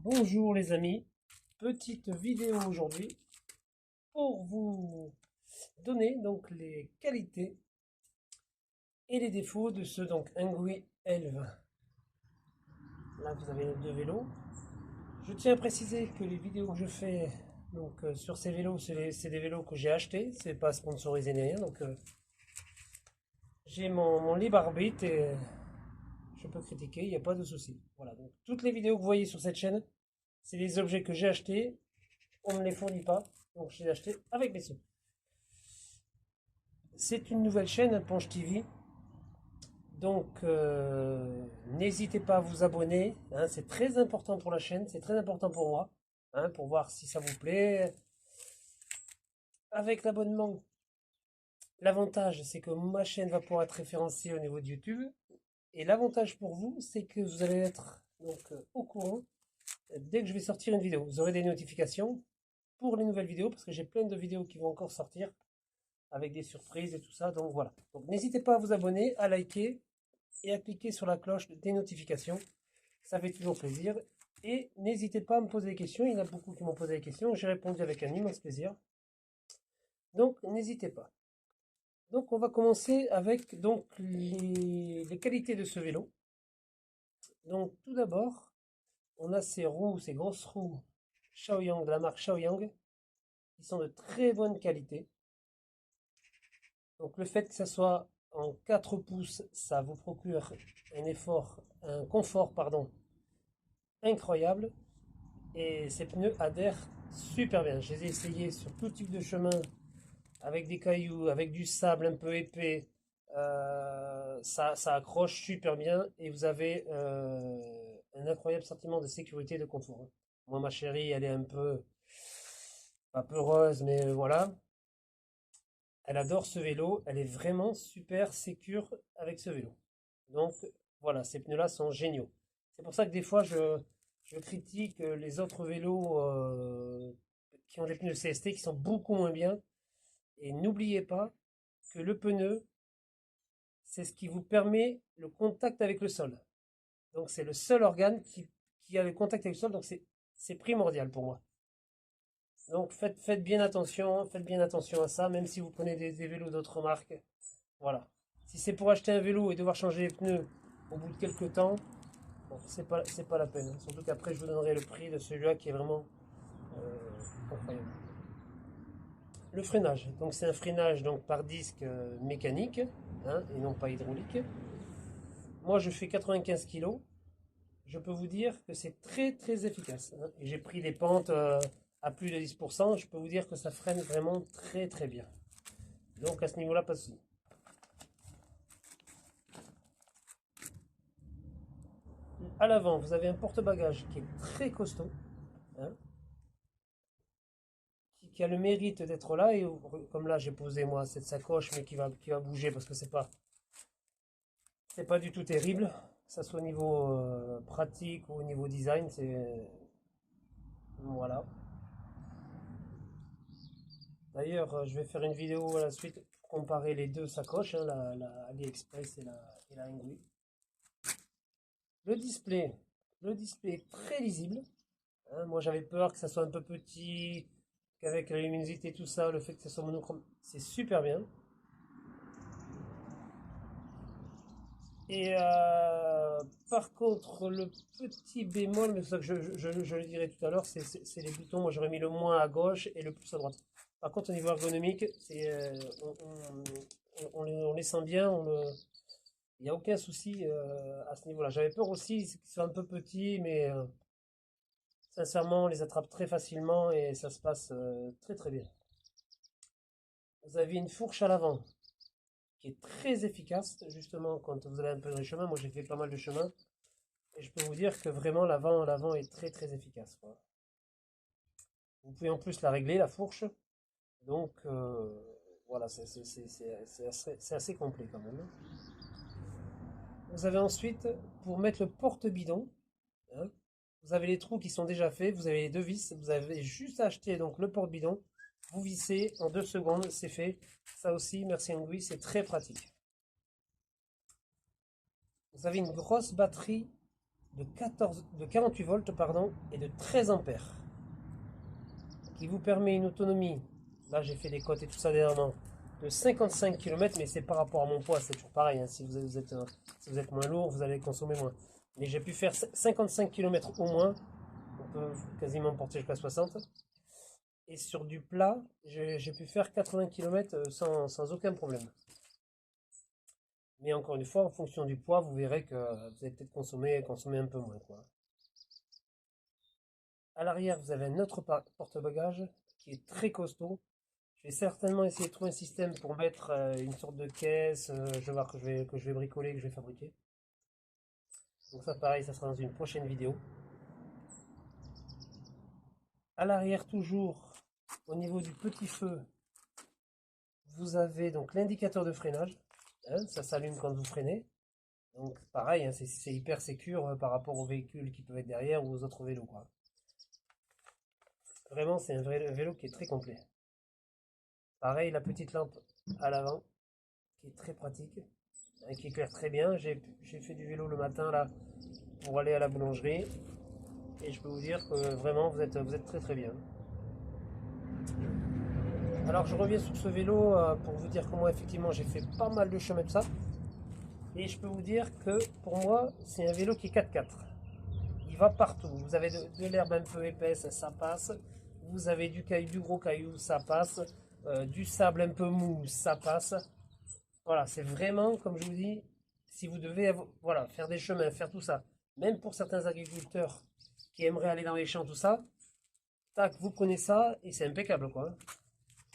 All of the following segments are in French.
Bonjour les amis, petite vidéo aujourd'hui pour vous donner donc les qualités et les défauts de ce Angry Elve. Là vous avez deux vélos. Je tiens à préciser que les vidéos que je fais sur ces vélos, c'est des vélos que j'ai achetés, c'est pas sponsorisé ni rien, j'ai mon libre arbitre et je peux critiquer, il n'y a pas de souci. Voilà, donc toutes les vidéos que vous voyez sur cette chaîne, c'est des objets que j'ai achetés, on ne me les fournit pas, donc je les ai achetés avec mes sous. C'est une nouvelle chaîne, Ponche TV. N'hésitez pas à vous abonner. Hein, c'est très important pour la chaîne, c'est très important pour moi. Hein, pour voir si ça vous plaît. Avec l'abonnement, l'avantage, c'est que ma chaîne va pouvoir être référencée au niveau de YouTube. Et l'avantage pour vous, c'est que vous allez être au courant dès que je vais sortir une vidéo. Vous aurez des notifications pour les nouvelles vidéos, parce que j'ai plein de vidéos qui vont encore sortir avec des surprises et tout ça. Donc voilà. Donc n'hésitez pas à vous abonner, à liker et à cliquer sur la cloche des notifications. Ça fait toujours plaisir. Et n'hésitez pas à me poser des questions. Il y en a beaucoup qui m'ont posé des questions. J'ai répondu avec un immense plaisir. Donc n'hésitez pas. Donc on va commencer avec les qualités de ce vélo. Donc tout d'abord, on a ces roues, ces grosses roues Shaoyang de la marque Shaoyang qui sont de très bonne qualité. Donc le fait que ça soit en 4 pouces, ça vous procure un confort, incroyable. Et ces pneus adhèrent super bien. Je les ai essayés sur tout type de chemin, avec des cailloux, avec du sable un peu épais. Ça accroche super bien et vous avez un incroyable sentiment de sécurité et de confort. Moi, ma chérie, elle est un peu, pas peureuse, mais voilà. Elle adore ce vélo. Elle est vraiment super sécure avec ce vélo. Donc, voilà, ces pneus-là sont géniaux. C'est pour ça que des fois, je critique les autres vélos qui ont des pneus CST qui sont beaucoup moins bien. Et n'oubliez pas que le pneu, c'est ce qui vous permet le contact avec le sol. Donc, c'est le seul organe qui a le contact avec le sol. Donc, c'est primordial pour moi. Donc, faites bien attention à ça, même si vous prenez des vélos d'autres marques. Voilà. Si c'est pour acheter un vélo et devoir changer les pneus au bout de quelques temps, bon, c'est pas la peine. Surtout qu'après, je vous donnerai le prix de celui-là qui est vraiment incroyable. Le freinage. Donc, c'est un freinage par disque mécanique, hein, et non pas hydraulique. Moi, je fais 95 kg. Je peux vous dire que c'est très très efficace. Hein. Et j'ai pris des pentes à plus de 10%. Je peux vous dire que ça freine vraiment très très bien. Donc, à ce niveau-là, pas de souci. À l'avant, vous avez un porte-bagages qui est très costaud. Hein, qui a le mérite d'être là. Et comme là, j'ai posé moi cette sacoche, mais qui va bouger parce que c'est pas du tout terrible. Que ça soit au niveau pratique ou au niveau design, c'est. Voilà. D'ailleurs, je vais faire une vidéo à la suite pour comparer les deux sacoches, hein, la AliExpress et la Angry. Le display, le display est très lisible. Hein, moi, j'avais peur que ça soit un peu petit, qu'avec la luminosité et tout ça, le fait que ça soit monochrome, c'est super bien. Et par contre, le petit bémol, mais c'est ça que je le dirai tout à l'heure, c'est les boutons. Moi, j'aurais mis le moins à gauche et le plus à droite. Par contre, au niveau ergonomique, on les sent bien. Il n'y a aucun souci à ce niveau-là. J'avais peur aussi qu'ils soient un peu petits, mais sincèrement, on les attrape très facilement et ça se passe très très bien. Vous avez une fourche à l'avant qui est très efficace, justement, quand vous allez un peu dans les chemins. Moi, j'ai fait pas mal de chemins. Et je peux vous dire que vraiment l'avant est très très efficace, quoi. Vous pouvez en plus la régler, la fourche. Donc voilà, c'est assez complet quand même. Vous avez ensuite, pour mettre le porte-bidon, hein, vous avez les trous qui sont déjà faits, vous avez les deux vis, vous avez juste à acheter donc le porte-bidon, vous vissez en 2 secondes, c'est fait. Ça aussi, merci Ngui, c'est très pratique. Vous avez une grosse batterie de 48 volts pardon, et de 13 ampères, qui vous permet une autonomie, là j'ai fait des cotes et tout ça dernièrement, de 55 km, mais c'est par rapport à mon poids, c'est toujours pareil, hein. Si vous êtes moins lourd, vous allez consommer moins. Mais j'ai pu faire 55 km au moins, on peut quasiment porter jusqu'à 60. Et sur du plat, j'ai pu faire 80 km sans aucun problème. Mais encore une fois, en fonction du poids, vous verrez que vous allez peut-être consommer un peu moins, quoi. À l'arrière, vous avez un autre porte-bagages qui est très costaud. Je vais certainement essayer de trouver un système pour mettre une sorte de caisse. Je vais voir que je vais bricoler, que je vais fabriquer. Donc ça, pareil, ça sera dans une prochaine vidéo. À l'arrière, toujours, au niveau du petit feu, vous avez donc l'indicateur de freinage. Hein, ça s'allume quand vous freinez. Donc pareil, hein, c'est hyper sécure par rapport aux véhicules qui peuvent être derrière ou aux autres vélos, quoi. Vraiment, c'est un vrai vélo qui est très complet. Pareil, la petite lampe à l'avant, qui est très pratique, hein, qui éclaire très bien. J'ai fait du vélo le matin là pour aller à la boulangerie. Et je peux vous dire que vraiment, vous êtes très très bien. Alors je reviens sur ce vélo pour vous dire que moi effectivement j'ai fait pas mal de chemin de ça. Et je peux vous dire que pour moi c'est un vélo qui est 4x4. Il va partout. Vous avez de l'herbe un peu épaisse, ça passe. Vous avez du caillou, du gros caillou, ça passe. Du sable un peu mou, ça passe. Voilà, c'est vraiment, comme je vous dis, si vous devez voilà, faire des chemins, faire tout ça, même pour certains agriculteurs qui aimeraient aller dans les champs, tout ça, tac, vous prenez ça et c'est impeccable, quoi.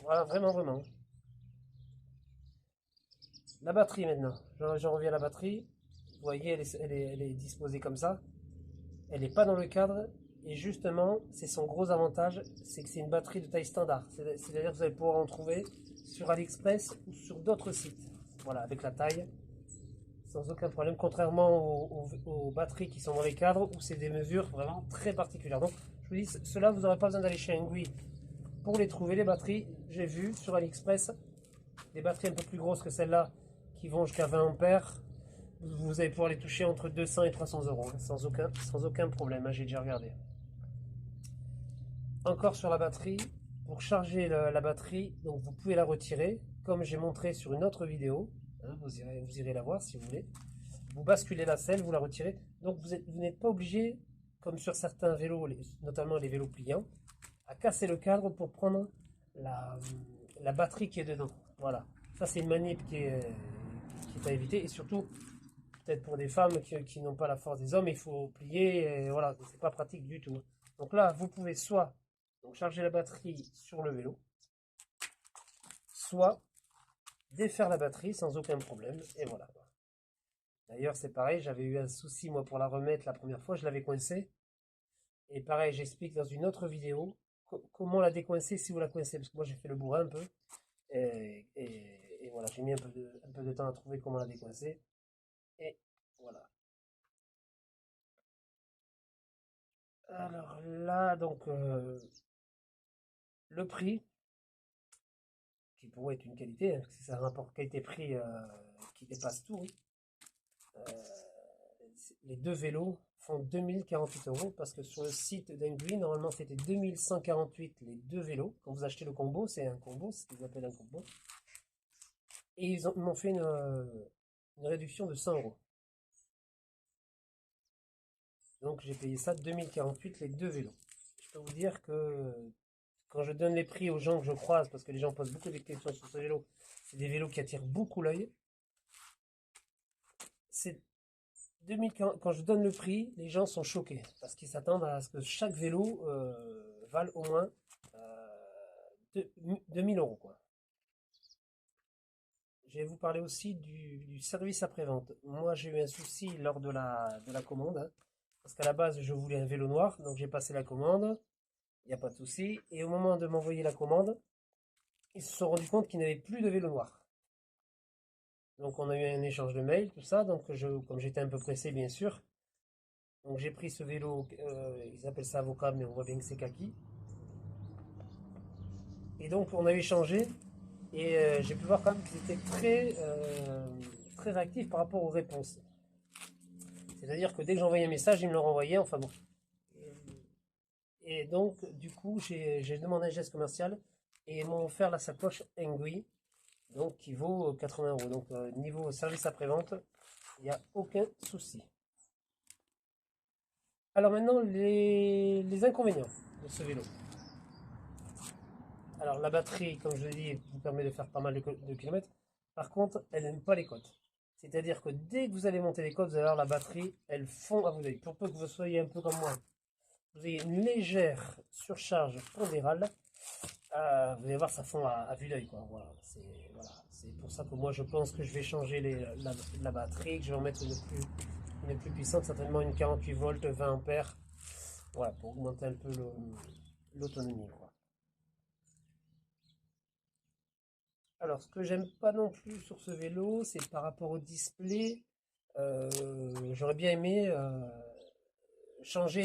Voilà, vraiment, vraiment. La batterie maintenant, j'en reviens à la batterie. Vous voyez, elle est disposée comme ça. Elle n'est pas dans le cadre. Et justement, c'est son gros avantage, c'est que c'est une batterie de taille standard. C'est-à-dire que vous allez pouvoir en trouver sur AliExpress ou sur d'autres sites. Voilà, avec la taille, sans aucun problème. Contrairement aux batteries qui sont dans les cadres, où c'est des mesures vraiment très particulières. Donc, je vous dis, cela, vous n'aurez pas besoin d'aller chez Engui pour les trouver, les batteries. J'ai vu sur AliExpress des batteries un peu plus grosses que celle-là, qui vont jusqu'à 20 ampères. Vous allez pouvoir les toucher entre 200 et 300 euros, hein, sans aucun problème, hein, j'ai déjà regardé. Encore sur la batterie, pour charger la batterie, donc vous pouvez la retirer, comme j'ai montré sur une autre vidéo, hein, vous irez la voir si vous voulez. Vous basculez la selle, vous la retirez, donc vous n'êtes pas obligé, comme sur certains vélos, notamment les vélos pliants, à casser le cadre pour prendre la batterie qui est dedans. Voilà, ça c'est une manip qui est à éviter, et surtout, peut-être pour des femmes qui n'ont pas la force des hommes, il faut plier, et voilà, c'est pas pratique du tout. Donc là, vous pouvez soit charger la batterie sur le vélo, soit défaire la batterie sans aucun problème, et voilà. D'ailleurs, c'est pareil, j'avais eu un souci, moi, pour la remettre la première fois, je l'avais coincée, et pareil, j'explique dans une autre vidéo comment la décoincer si vous la coincez, parce que moi, j'ai fait le bourrin un peu, et voilà, j'ai mis un peu de temps à trouver comment la décoincer, et voilà. Alors là, donc, le prix, qui pourrait être une qualité, hein, parce que c'est un rapport qualité-prix qui dépasse tout. Les deux vélos font 2048 euros parce que sur le site d'Engui, normalement c'était 2148 les deux vélos. Quand vous achetez le combo, c'est un combo, c'est ce qu'ils appellent un combo. Et ils m'ont fait une réduction de 100 euros. Donc j'ai payé ça 2048 les deux vélos. Je peux vous dire que quand je donne les prix aux gens que je croise, parce que les gens posent beaucoup de questions sur ce vélo, c'est des vélos qui attirent beaucoup l'œil. C'est 2040, quand je donne le prix, les gens sont choqués parce qu'ils s'attendent à ce que chaque vélo vale au moins 2000 euros, quoi. Je vais vous parler aussi du service après-vente. Moi, j'ai eu un souci lors de la commande, hein, parce qu'à la base, je voulais un vélo noir, donc j'ai passé la commande, il n'y a pas de souci. Et au moment de m'envoyer la commande, ils se sont rendus compte qu'ils n'avaient plus de vélo noir. Donc on a eu un échange de mails, tout ça. Donc comme j'étais un peu pressé, bien sûr, donc j'ai pris ce vélo, ils appellent ça avocat, mais on voit bien que c'est kaki. Et donc on a échangé, et j'ai pu voir quand même qu'ils étaient très réactifs par rapport aux réponses. C'est-à-dire que dès que j'envoyais un message, il me le renvoyait, enfin bon. Et donc, du coup, j'ai demandé un geste commercial et ils m'ont offert la sacoche Engui, donc qui vaut 80 euros. Donc, niveau service après-vente, il n'y a aucun souci. Alors maintenant, les inconvénients de ce vélo. Alors la batterie, comme je l'ai dit, vous permet de faire pas mal de kilomètres. Par contre, elle n'aime pas les côtes. C'est-à-dire que dès que vous allez monter les côtes, vous allez voir la batterie, elle fond à vos yeux. Pour peu que vous soyez un peu comme moi, vous ayez une légère surcharge pondérale, vous allez voir, ça fond à vue d'œil, quoi. Voilà, c'est pour ça que moi je pense que je vais changer la batterie, que je vais en mettre une plus puissante, certainement une 48 volts, 20 ampères, voilà, pour augmenter un peu l'autonomie, quoi. Alors, ce que j'aime pas non plus sur ce vélo, c'est par rapport au display. J'aurais bien aimé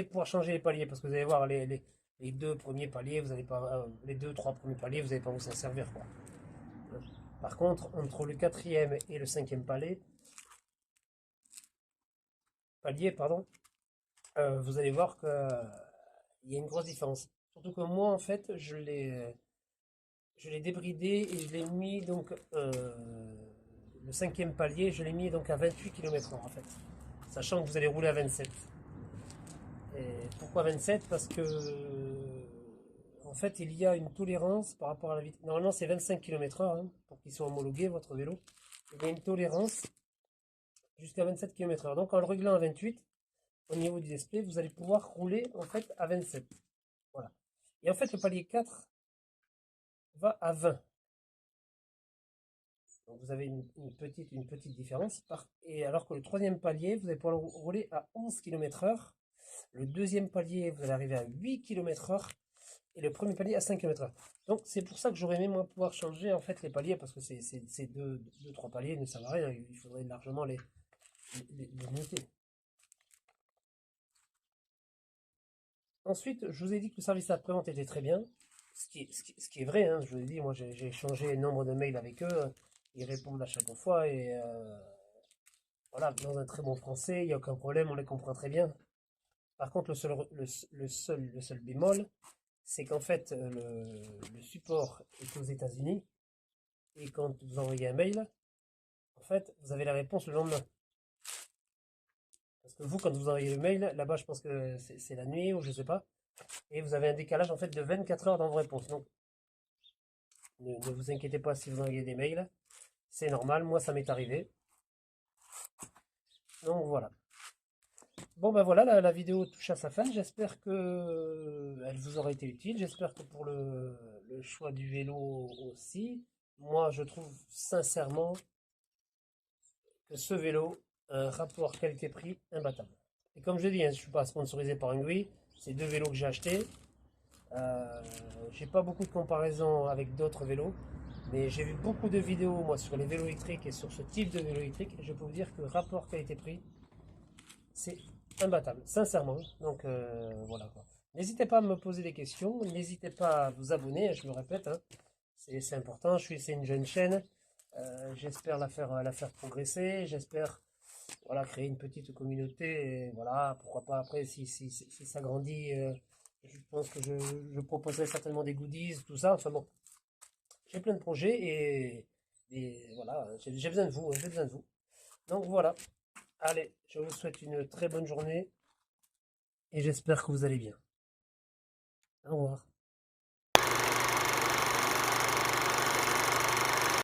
pouvoir changer les paliers, parce que vous allez voir les deux premiers paliers, vous allez pas, les deux, trois premiers paliers, vous n'allez pas vous en servir, quoi. Par contre, entre le quatrième et le cinquième palier, pardon, vous allez voir qu'il y a une grosse différence. Surtout que moi, en fait, je l'ai débridé et je l'ai mis donc le cinquième palier, je l'ai mis donc à 28 km/h en fait, sachant que vous allez rouler à 27. Et pourquoi 27? Parce que en fait il y a une tolérance par rapport à la vitesse. Normalement c'est 25 km/h hein, pour qu'il soit homologué votre vélo. Il y a une tolérance jusqu'à 27 km/h. Donc en le réglant à 28, au niveau du display, vous allez pouvoir rouler en fait à 27. Voilà. Et en fait le palier 4 va à 20. Donc vous avez une petite différence. Et alors que le troisième palier, vous allez pouvoir le rouler à 11 km/h. Le deuxième palier, vous allez arriver à 8 km/h. Et le premier palier à 5 km/h. Donc c'est pour ça que j'aurais aimé moi pouvoir changer en fait les paliers, parce que ces deux, trois paliers ne servent à rien. Il faudrait largement les monter. Ensuite, je vous ai dit que le service après-vente était très bien. Ce qui est vrai, hein, je vous ai dit, moi j'ai échangé nombre de mails avec eux. Ils répondent à chaque fois et voilà, dans un très bon français, il n'y a aucun problème, on les comprend très bien. Par contre, le seul bémol, c'est qu'en fait, le support est aux États-Unis et quand vous envoyez un mail, en fait, vous avez la réponse le lendemain. Parce que vous, quand vous envoyez le mail, là-bas, je pense que c'est la nuit ou je sais pas, et vous avez un décalage en fait de 24 heures dans vos réponses. Donc, ne vous inquiétez pas si vous envoyez des mails, c'est normal, moi ça m'est arrivé. Donc voilà. Bon ben voilà, la vidéo touche à sa fin. J'espère que elle vous aura été utile. J'espère que pour le choix du vélo aussi. Moi, je trouve sincèrement que ce vélo a un rapport qualité-prix imbattable. Et comme je dis, hein, je ne suis pas sponsorisé par Engui. C'est deux vélos que j'ai achetés. J'ai pas beaucoup de comparaisons avec d'autres vélos, mais j'ai vu beaucoup de vidéos moi sur les vélos électriques et sur ce type de vélo électrique. Et je peux vous dire que rapport qualité-prix, c'est imbattable, sincèrement. Donc voilà quoi. N'hésitez pas à me poser des questions, n'hésitez pas à vous abonner, hein, je me répète, hein. C'est important. C'est une jeune chaîne. J'espère la faire progresser. J'espère voilà, créer une petite communauté. Et voilà, pourquoi pas après, si ça grandit, je pense que je proposerai certainement des goodies, tout ça. Enfin bon, j'ai plein de projets et voilà, j'ai besoin de vous, hein, j'ai besoin de vous. Donc voilà. Allez, je vous souhaite une très bonne journée et j'espère que vous allez bien. Au revoir.